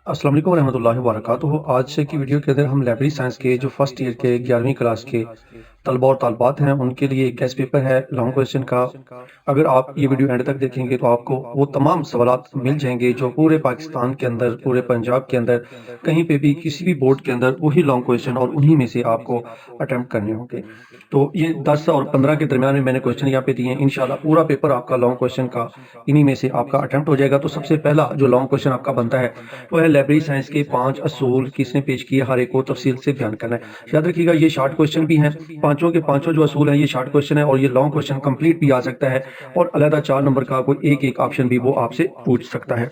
अस्सलाम वालेकुम रहमतुल्लाहि व बरकातुहू। आज की वीडियो के अंदर हम लाइब्रेरी साइंस के जो फर्स्ट ईयर के 11वीं क्लास के तलबा और तालबात हैं उनके लिए एक गेस्ट पेपर है लॉन्ग क्वेश्चन का। अगर आप ये वीडियो एंड तक देखेंगे तो आपको वो तमाम सवालात मिल जाएंगे जो पूरे पाकिस्तान के अंदर, पूरे पंजाब के अंदर, कहीं पे भी किसी भी बोर्ड के अंदर वही लॉन्ग क्वेश्चन और उन्हीं में से आपको अटेम्प्ट करने होंगे। तो ये 10 और 15 के दरमियान में मैंने क्वेश्चन यहाँ पे दिए हैं। इंशाल्लाह पूरा पेपर आपका लॉन्ग क्वेश्चन का इन्हीं में से आपका अटेम्प्ट हो जाएगा। तो सबसे पहला जो लॉन्ग क्वेश्चन आपका बनता है वो है लाइब्रेरी साइंस के 5 असूल किसने पेश किए, हर एक को तफसील से बयान करना है। याद रखिएगा ये शॉर्ट क्वेश्चन भी हैं, पांचों के पांचों जो असूल हैं ये शॉर्ट क्वेश्चन है और ये लॉन्ग क्वेश्चन कंप्लीट भी आ सकता है और अलहदा 4 नंबर का कोई एक एक ऑप्शन भी वो आपसे पूछ सकता है।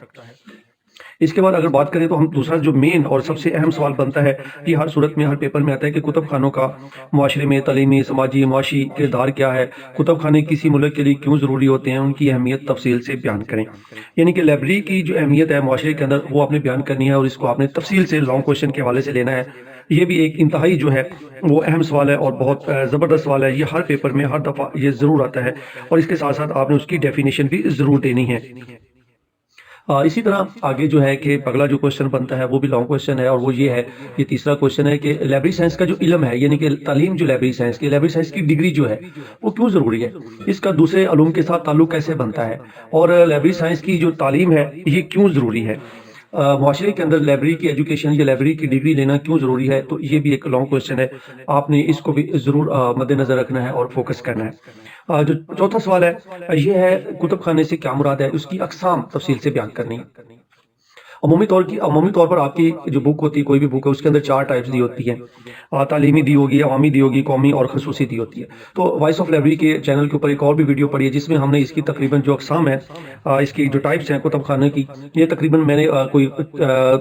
इसके बाद अगर बात करें तो हम दूसरा जो मेन और सबसे अहम सवाल बनता है कि हर सूरत में हर पेपर में आता है कि कुतुब खानों का मुआशरे में तलीमी, समाजी, मुआशी किरदार क्या है, कुतुब खाने किसी मुल्क के लिए क्यों ज़रूरी होते हैं, उनकी अहमियत तफसील से बयान करें। यानी कि लाइब्रेरी की जो अहमियत है मुआशरे के अंदर वो आपने बयान करनी है और इसको आपने तफसील से लॉन्ग क्वेश्चन के हवाले से लेना है। ये भी एक इंतहाई जो है वो अहम सवाल है और बहुत ज़बरदस्त सवाल है। ये हर पेपर में हर दफ़ा ये ज़रूर आता है और इसके साथ साथ आपने उसकी डेफिनेशन भी ज़रूर देनी है। इसी तरह आगे जो है कि अगला जो क्वेश्चन बनता है वो भी लॉन्ग क्वेश्चन है और वो ये है, ये तीसरा क्वेश्चन है कि लाइब्रेरी साइंस का जो इल्म है यानी कि तालीम, जो लाइब्रेरी साइंस की डिग्री जो है वो क्यों ज़रूरी है, इसका दूसरे अलूम के साथ ताल्लुक कैसे बनता है और लाइब्रेरी साइंस की जो तालीम है ये क्यों ज़रूरी है, माशरे के अंदर लाइब्रेरी की एजुकेशन या लाइब्रेरी की डिग्री लेना क्यों ज़रूरी है। तो ये भी एक लॉन्ग क्वेश्चन है, आपने इसको भी ज़रूर मद्देनज़र रखना है और फोकस करना है। जो चौथा सवाल है ये है कुतुब खाने से क्या मुराद है, उसकी अक़साम तफसील से बयान करनी है। अमूमी तौर पर आपकी जो बुक होती है, कोई भी बुक है, उसके अंदर 4 टाइप्स दी होती हैं। तालीमी दी होगी, अवामी दी होगी, कौमी और ख़ुसूसी दी होती है। तो वॉइस ऑफ लाइब्रेरी के चैनल के ऊपर एक और भी वीडियो पड़ी है जिसमें हमने इसकी तकरीबन जो अक़साम है, इसकी जो टाइप्स हैं कुतुब खाने की, ये तकरीबन मैंने कोई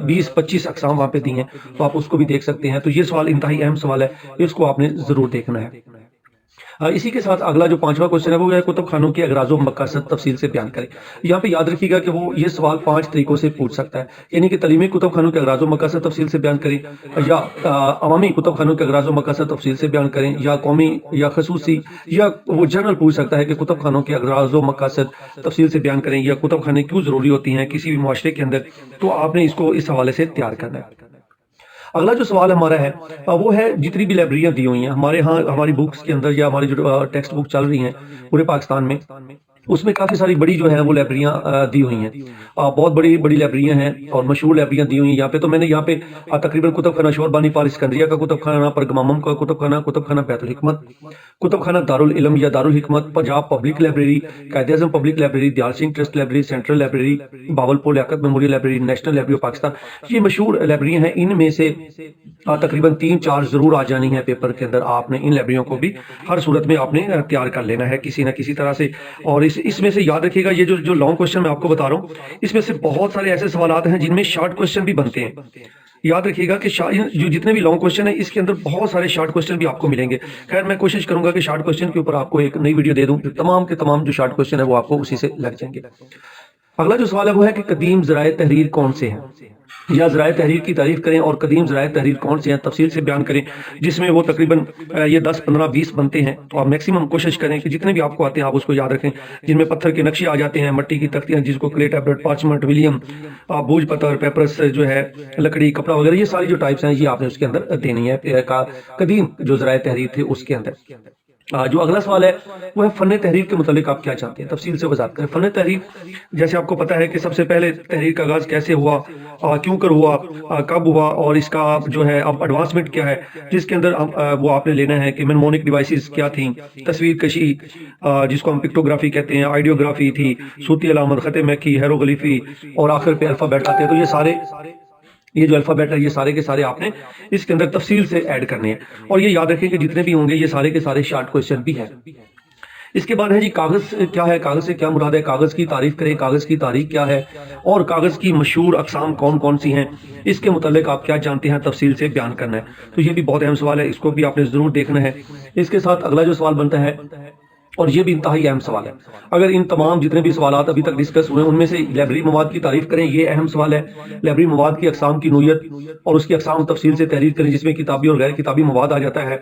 20-25 अक़साम वहाँ पे दी हैं, तो आप उसको भी देख सकते हैं। तो ये सवाल इंतहाई अहम सवाल है, इसको आपने ज़रूर देखना है। इसी के साथ अगला जो पांचवा क्वेश्चन है वो है कुतुब खानों के अगराज़ व मकासद तफसील से बयान करें। यहाँ पे याद रखिएगा कि वो ये सवाल 5 तरीकों से पूछ सकता है, यानी कि तलीमी कुतुब खानों के अगराज़ व मकासद तफसील से बयान करें, या अवामी कुतुब खानों के अगराज़ व मकासद तफसील से बयान करें, या कौमी या खसूसी, या वो जनरल पूछ सकता है कि कुतुब खानों के अगराज़ व मकासद तफसील से बयान करें, या कुतुब खाने क्यों ज़रूरी होती हैं किसी भी मुआशरे के अंदर। तो आपने इसको इस हवाले से तैयार करना है। अगला जो सवाल हमारा है वो है जितनी भी लाइब्रेरियां दी हुई हैं हमारे यहाँ, हमारी बुक्स के अंदर या हमारी जो टेक्स्ट बुक चल रही हैं पूरे पाकिस्तान में, उसमें काफ़ी सारी बड़ी जो है वो लाइब्रेरियां दी हुई हैं। बहुत बड़ी बड़ी लाइब्रेरियां हैं और मशहूर लाइब्रेरियां दी हुई हैं यहाँ पे। तो मैंने यहाँ पे तकरीबन कुतुब खाना शोर बानी फार सिकंदरिया का कुतुब खाना, परगमामम का कुतुब खाना बैतुल हिकमत, कुतुब खाना दारुल इल्म या दारुल हिकमत, Punjab public library, Quaid-e Azam public library, Dayal Singh trust library, central library, Bahawalpur Liaquat memorial library, national library of Pakistan, ये मशहूर लाइब्रेरियां हैं। इनमें से तकरीबन 3-4 जरूर आ जानी है पेपर के अंदर। आपने इन लाइब्रेरियों को भी हर सूरत में आपने तैयार कर लेना है किसी ना किसी तरह से। और इसमें से याद रखिएगा ये जो लॉन्ग क्वेश्चन मैं आपको बता रहा हूँ इसमें से बहुत सारे ऐसे सवाल हैं जिनमें शॉर्ट क्वेश्चन भी बनते हैं। याद रखिएगा कि जो जितने भी लॉन्ग क्वेश्चन है इसके अंदर बहुत सारे शॉर्ट क्वेश्चन भी आपको मिलेंगे। खैर मैं कोशिश करूंगा कि शॉर्ट क्वेश्चन के ऊपर आपको एक नई वीडियो दे दूं, तमाम के तमाम जो शॉर्ट क्वेश्चन है वो आपको उसी से लग जाएंगे। अगला जो सवाल है वो है कि कदीम ज़राए तहरीर कौन से हैं, या ज़राए तहरीर की तारीफ करें और कदीम ज़राए तहरीर कौन से हैं तफसील से बयान करें, जिसमें वो तकरीबन ये 10, 15, 20 बनते हैं। तो आप मैक्सिमम कोशिश करें कि जितने भी आपको आते हैं आप उसको याद रखें, जिनमें पत्थर के नक्शे आ जाते हैं, मट्टी की तख्तियाँ जिसको क्ले, टैबलेट, पार्चमेंट, विलियम, भूज पत्थर, पेपरस जो है, लकड़ी, कपड़ा वगैरह, ये सारी जो टाइप्स हैं ये आपने उसके अंदर देनी है कदीम जो ज़राए तहरीर थे उसके अंदर। जो अगला सवाल है वो है फ़न तहरीर के मुतालिक आप क्या चाहते हैं, तफसील से वजाहत करें। फ़न तहरीर जैसे आपको पता है कि सबसे पहले तहरीर का आगाज़ कैसे हुआ, क्यों कर हुआ, कब हुआ और इसका जो है अब एडवांसमेंट क्या है, जिसके अंदर वो आपने लेना है कि मेमोनिक डिवाइसेस क्या थी, तस्वीर कशी जिसको हम पिक्टोग्राफी कहते हैं, आइडियोग्राफी थी, सूती अलामत, ख़त मैकी, हेरोग्लिफी और आखिर पे अल्फ़ाबेट आते हैं। तो ये जो अल्फ़ाबेट है ये सारे के सारे आपने इसके अंदर तफसील से ऐड करने हैं और ये याद रखें कि जितने भी होंगे ये सारे के सारे शॉर्ट क्वेश्चन भी हैं। इसके बाद है जी कागज़ क्या है, कागज़ से क्या मुराद है, कागज़ की तारीफ करें, कागज़ की तारीख क्या है और कागज़ की मशहूर अक़साम कौन कौन सी हैं, इसके मुतालिक आप क्या जानते हैं तफसील से बयान करना है। तो ये भी बहुत अहम सवाल है, इसको भी आपने ज़रूर देखना है। इसके साथ अगला जो सवाल बनता है और ये भी इंतहाई अहम सवाल है, अगर इन तमाम जितने भी सवाल अभी तक डिस्कस हुए उनमें से लाइब्रेरी मवाद की तारीफ करें, ये अहम सवाल है। लाइब्रेरी मवाद की अक़साम की नोयत और उसकी अक़साम तफसील से तहरीर करें जिसमें किताबी और गैर किताबी मवाद आ जाता है।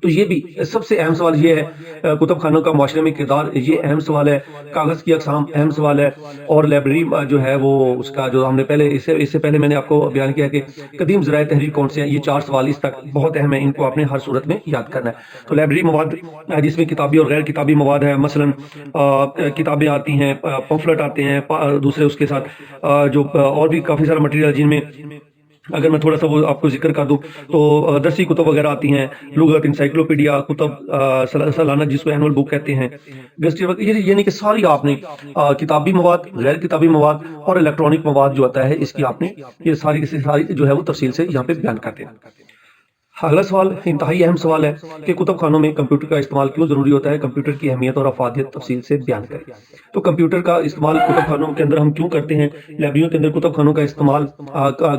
تو یہ بھی سب سے اہم سوال یہ ہے، کتب خانوں کا معاشرے میں کردار، یہ اہم سوال ہے۔ کاغذ کی اقسام اہم سوال ہے، اور لائبریری جو ہے وہ اس کا جو ہم نے پہلے اس سے پہلے میں نے آپ کو بیان کیا کہ قدیم ذرائع تحریر کون سے ہیں، یہ 4 سوال اس تک بہت اہم ہے، ان کو آپ نے ہر صورت میں یاد کرنا ہے۔ تو لائبریری مواد جس میں کتابی اور غیر کتابی مواد ہے، مثلا کتابیں آتی ہیں، پمفلٹ آتے ہیں، دوسرے اس کے ساتھ جو اور بھی کافی سارا مٹیریل جن میں اگر میں تھوڑا سا وہ آپ کو ذکر کر دوں تو درسی کتب وغیرہ آتی ہیں، لغت، انسائکلوپیڈیا، کتب سالانہ جس کو اینول بک کہتے ہیں، یعنی کہ ساری آپ نے کتابی مواد، غیر کتابی مواد اور الیکٹرانک مواد جو آتا ہے، اس کی آپ نے یہ ساری جو ہے وہ تفصیل سے یہاں پہ بیان کر دینا۔ اگلا سوال انتہائی اہم سوال ہے کہ کتب خانوں میں کمپیوٹر کا استعمال کیوں ضروری ہوتا ہے، کمپیوٹر کی اہمیت اور افادیت تفصیل سے بیان کریں۔ تو کمپیوٹر کا استعمال کتب خانوں کے اندر ہم کیوں کرتے ہیں، لائبریریوں کے اندر کتب خانوں کا استعمال،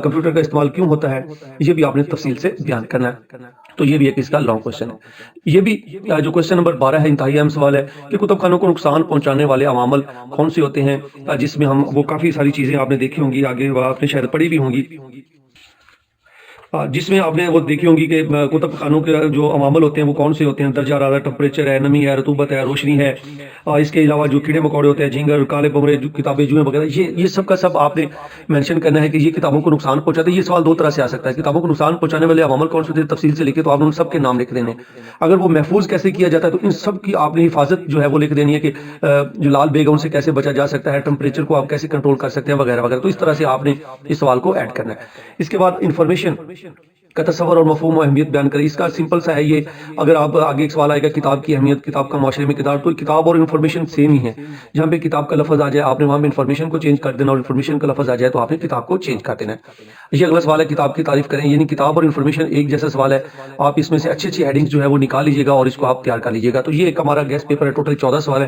کمپیوٹر کا استعمال کیوں ہوتا ہے، یہ بھی آپ نے تفصیل سے بیان کرنا ہے۔ تو یہ بھی ایک اس کا لانگ کوشچن ہے۔ یہ بھی جو کوشچن نمبر 12 ہے، انتہائی اہم سوال ہے کہ کتب خانوں کو نقصان پہنچانے والے عوامل کون سے ہوتے ہیں، جس میں ہم وہ کافی ساری چیزیں آپ نے دیکھی ہوں گی، آگے آپ نے شاید پڑھی بھی ہوں گی، جس میں آپ نے وہ دیکھی ہوں گی کہ کتب خانوں کے جو عوامل ہوتے ہیں وہ کون سے ہوتے ہیں، درجہ حرارت، ٹمپریچر ہے، نمی ہے، رطوبت ہے، روشنی ہے، اس کے علاوہ جو کیڑے مکوڑے ہوتے ہیں، جھینگر، کالے بمرے، جو کتابیں، جوئیں وغیرہ، یہ سب کا سب آپ نے مینشن کرنا ہے کہ یہ کتابوں کو نقصان پہنچاتے ہیں۔ یہ سوال 2 طرح سے آ سکتا ہے، کتابوں کو نقصان پہنچانے والے عوامل کون سے ہوتے ہیں، تفصیل سے لکھے تو آپ نے ان سب کے نام لکھ دینے۔ اگر وہ محفوظ کیسے کیا جاتا ہے تو ان سب کی آپ نے حفاظت جو ہے وہ لکھ دینی ہے کہ جو لال بیگ ہے ان سے کیسے بچا جا سکتا ہے، ٹمپریچر کو آپ کیسے کنٹرول کر سکتے ہیں، وغیرہ وغیرہ۔ تو اس طرح سے آپ نے اس سوال کو ایڈ کرنا ہے۔ اس کے بعد انفارمیشن کا تصور اور مفہوم و اہمیت بیان کریں۔ اس کا سمپل سا ہے یہ، اگر آپ آگے ایک سوال آئے گا کتاب کی اہمیت، کتاب کا معاشرے میں کردار، تو کتاب اور انفارمیشن سیم ہی ہے۔ جہاں پہ کتاب کا لفظ آ جائے آپ نے وہاں پہ انفارمیشن کو چینج کر دینا، اور انفارمیشن کا لفظ آ جائے تو آپ نے کتاب کو چینج کر دینا ہے۔ یہ اگلا سوال ہے، کتاب کی تعریف کریں، یعنی کتاب اور انفارمیشن ایک جیسا سوال ہے، آپ اس میں سے اچھی اچھی ہیڈنگز جو ہے وہ نکال لیجیے گا اور اس کو آپ تیار کر لیجیے گا۔ تو یہ ایک ہمارا گیسٹ پیپر ہے، ٹوٹل 14 سوال ہے۔